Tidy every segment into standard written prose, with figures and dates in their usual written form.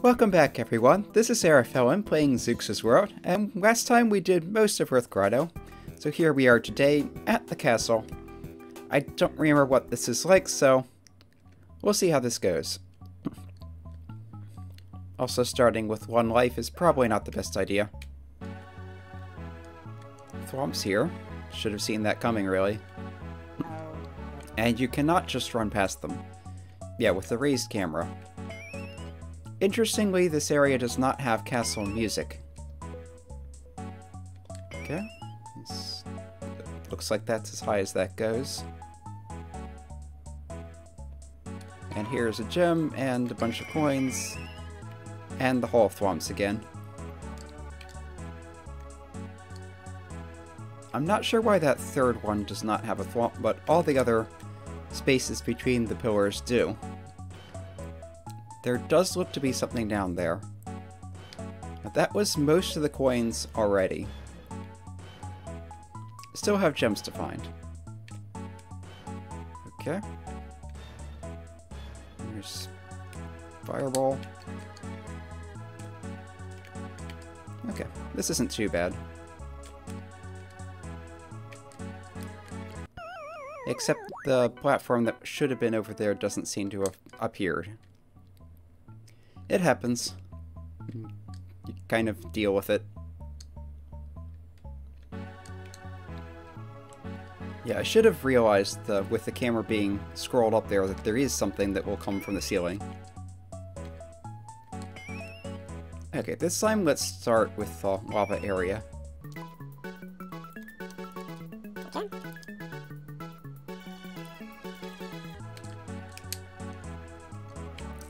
Welcome back everyone, this is Arafellin playing Zeux' World, and last time we did most of Earthgrotto, so here we are today at the castle. I don't remember what this is like, so we'll see how this goes. Also starting with one life is probably not the best idea. Thwomp's here, should have seen that coming really. And you cannot just run past them. Yeah, with the raised camera. Interestingly, this area does not have castle music. Okay. Looks like that's as high as that goes. And here's a gem and a bunch of coins. And the Hall of Thwomps again. I'm not sure why that third one does not have a thwomp, but all the other spaces between the pillars do. There does look to be something down there. But that was most of the coins already. Still have gems to find. Okay. There's Fireball. Okay, this isn't too bad. Except the platform that should have been over there doesn't seem to have appeared. It happens. You kind of deal with it. Yeah, I should have realized with the camera being scrolled up there that there is something that will come from the ceiling. Okay, this time let's start with the lava area.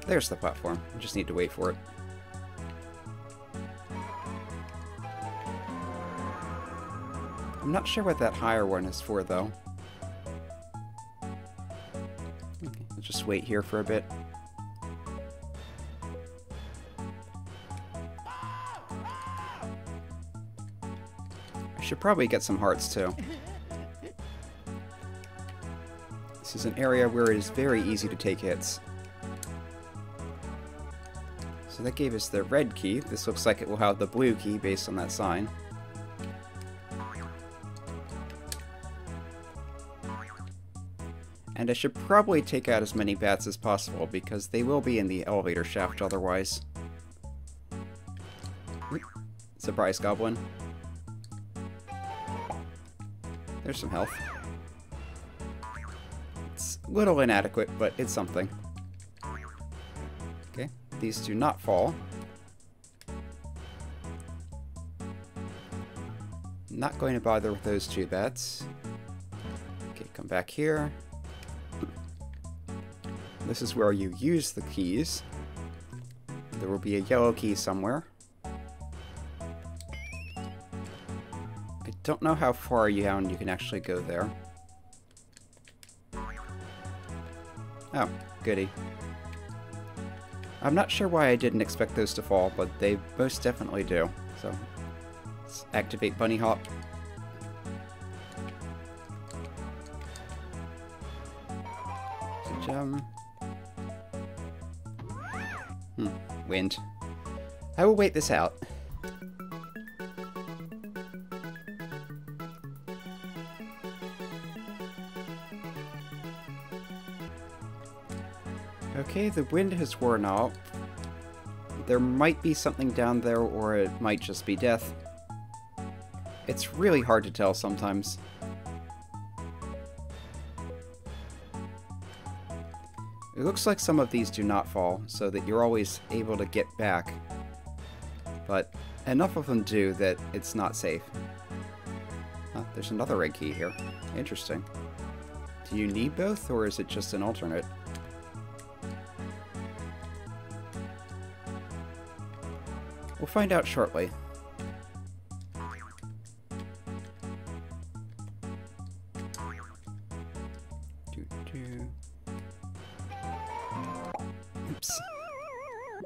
There's the platform. I just need to wait for it. I'm not sure what that higher one is for, though. Okay, I'll just wait here for a bit. I should probably get some hearts, too. This is an area where it is very easy to take hits. So that gave us the red key. This looks like it will have the blue key based on that sign. And I should probably take out as many bats as possible because they will be in the elevator shaft otherwise. Surprise goblin. There's some health. It's a little inadequate, but it's something. Okay. These do not fall. Not going to bother with those two bats. Okay, come back here. This is where you use the keys. There will be a yellow key somewhere. I don't know how far down you can actually go there. Oh, goody. I'm not sure why I didn't expect those to fall, but they most definitely do. So, let's activate Bunny Hop. Gem. Wind. I will wait this out. Okay, the wind has worn out. There might be something down there, or it might just be death. It's really hard to tell sometimes. It looks like some of these do not fall, so that you're always able to get back. But enough of them do that it's not safe. Oh, there's another red key here. Interesting. Do you need both, or is it just an alternate? We'll find out shortly. Oops.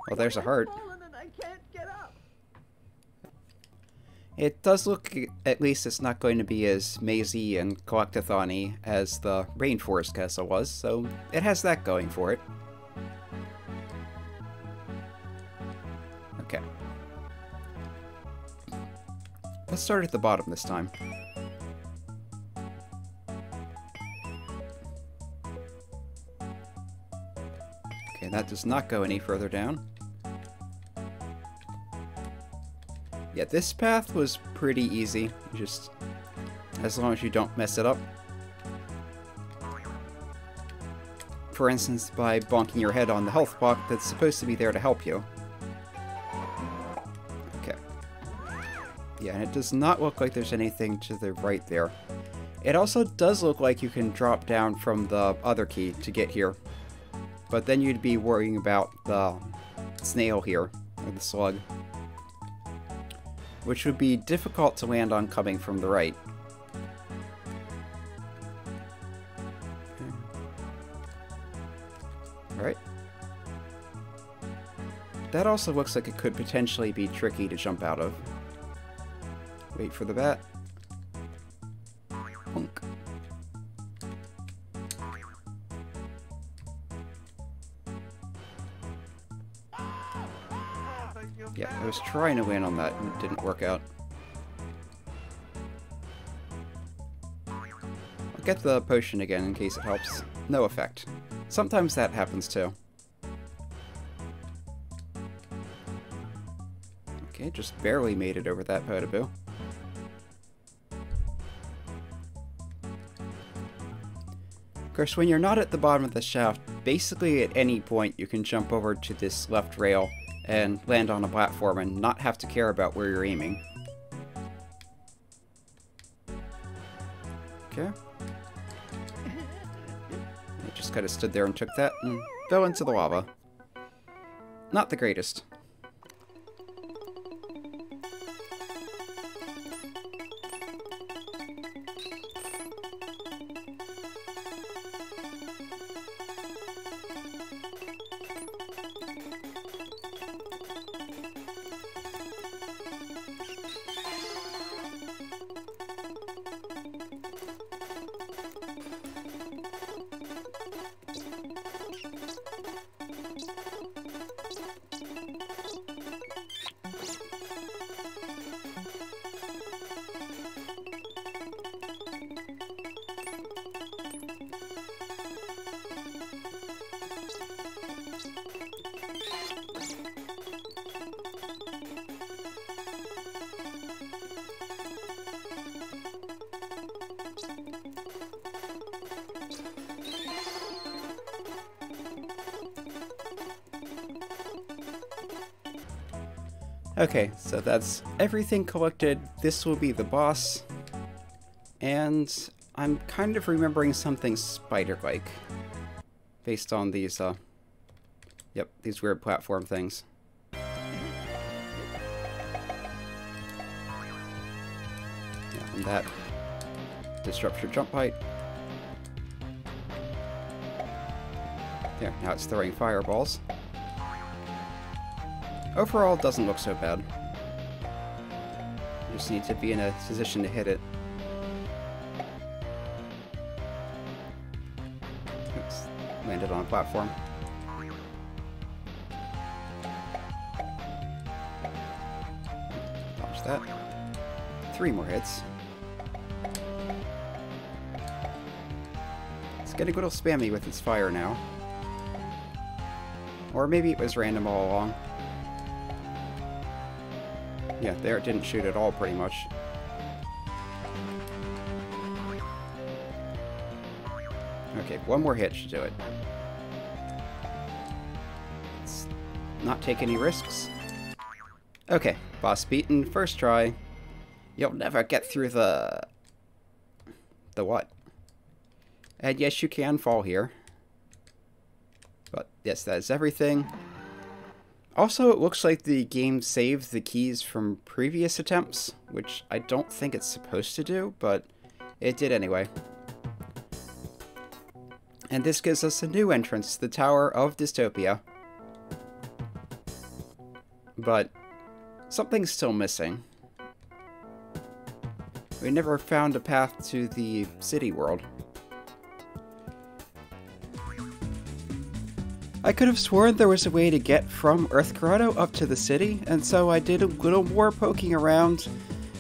Well, there's a heart. It does look, at least it's not going to be as mazy and collectathon-y as the Rainforest Castle was, so it has that going for it. Okay. Let's start at the bottom this time. Okay, that does not go any further down. Yeah, this path was pretty easy, just as long as you don't mess it up. For instance, by bonking your head on the health block that's supposed to be there to help you. Okay. Yeah, and it does not look like there's anything to the right there. It also does look like you can drop down from the other key to get here. But then you'd be worrying about the snail here, or the slug. Which would be difficult to land on coming from the right. Alright. That also looks like it could potentially be tricky to jump out of. Wait for the bat. Honk. Yeah, I was trying to land on that and it didn't work out. I'll get the potion again in case it helps. No effect. Sometimes that happens too. Okay, just barely made it over that Potaboo. Of course, when you're not at the bottom of the shaft, basically at any point you can jump over to this left rail and land on a platform and not have to care about where you're aiming. Okay. I just kind of stood there and took that and fell into the lava. Not the greatest. Okay, so that's everything collected. This will be the boss. And I'm kind of remembering something spider-like. Based on these, yep, these weird platform things. Yeah, and that disrupts your jump height. There, now it's throwing fireballs. Overall, it doesn't look so bad. You just need to be in a position to hit it. Oops, landed on a platform. Dodge that. 3 more hits. It's getting a little spammy with its fire now. Or maybe it was random all along. Yeah, there it didn't shoot at all, pretty much. Okay, 1 more hit should do it. Let's not take any risks. Okay, boss beaten, first try. You'll never get through the what? And yes, you can fall here. But yes, that is everything. Also, it looks like the game saved the keys from previous attempts, which I don't think it's supposed to do, but it did anyway. And this gives us a new entrance to the Tower of Dystopia. But something's still missing. We never found a path to the city world. I could have sworn there was a way to get from Earthgrotto up to the city, and so I did a little more poking around,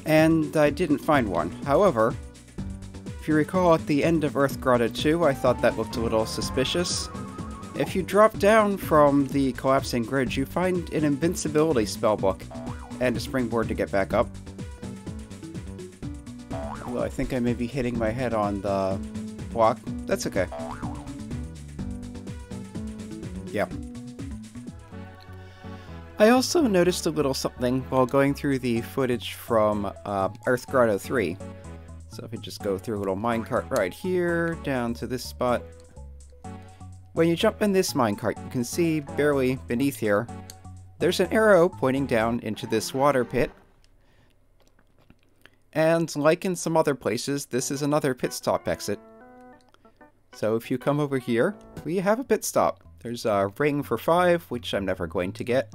and I didn't find one. However, if you recall at the end of Earthgrotto 2, I thought that looked a little suspicious. If you drop down from the collapsing bridge, you find an invincibility spellbook, and a springboard to get back up. Well, I think I may be hitting my head on the block. That's okay. Yeah. I also noticed a little something while going through the footage from Earthgrotto 3. So if we just go through a little minecart right here, down to this spot. When you jump in this minecart, you can see barely beneath here, there's an arrow pointing down into this water pit. And like in some other places, this is another pit stop exit. So if you come over here, we have a pit stop. There's a ring for 5, which I'm never going to get.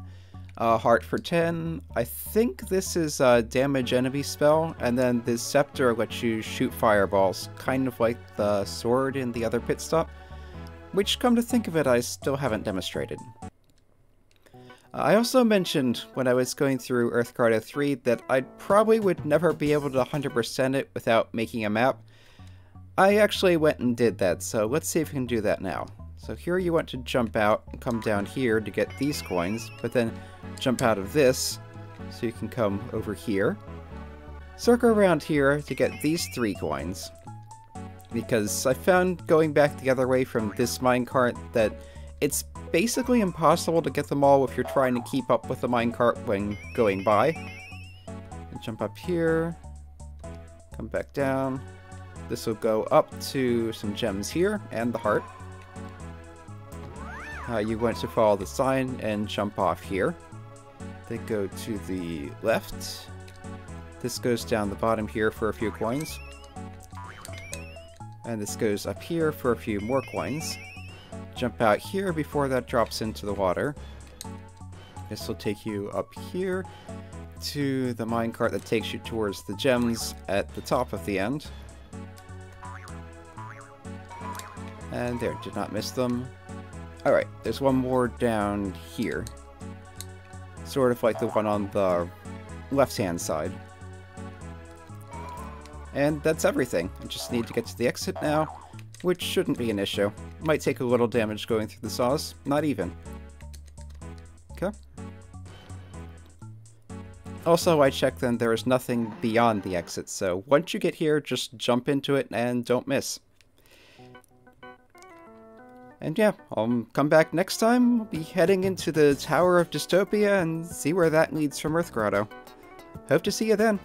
A heart for 10. I think this is a damage enemy spell, and then this scepter lets you shoot fireballs, kind of like the sword in the other pit stop. Which, come to think of it, I still haven't demonstrated. I also mentioned when I was going through Earthgrotto 3 that I probably would never be able to 100% it without making a map. I actually went and did that, so let's see if we can do that now. So here you want to jump out and come down here to get these coins, but then jump out of this so you can come over here. Circle around here to get these 3 coins. Because I found going back the other way from this minecart that it's basically impossible to get them all if you're trying to keep up with the minecart when going by. And jump up here, come back down. This will go up to some gems here and the heart. You want to follow the sign and jump off here. Then go to the left. This goes down the bottom here for a few coins. And this goes up here for a few more coins. Jump out here before that drops into the water. This will take you up here to the minecart that takes you towards the gems at the top of the end. And there, did not miss them. Alright, there's one more down here. Sort of like the one on the left-hand side. And that's everything. I just need to get to the exit now, which shouldn't be an issue. Might take a little damage going through the saws, not even. Okay. Also, I checked then there is nothing beyond the exit, so once you get here, just jump into it and don't miss. And yeah, I'll come back next time. We'll be heading into the Tower of Dystopia and see where that leads from Earthgrotto. Hope to see you then.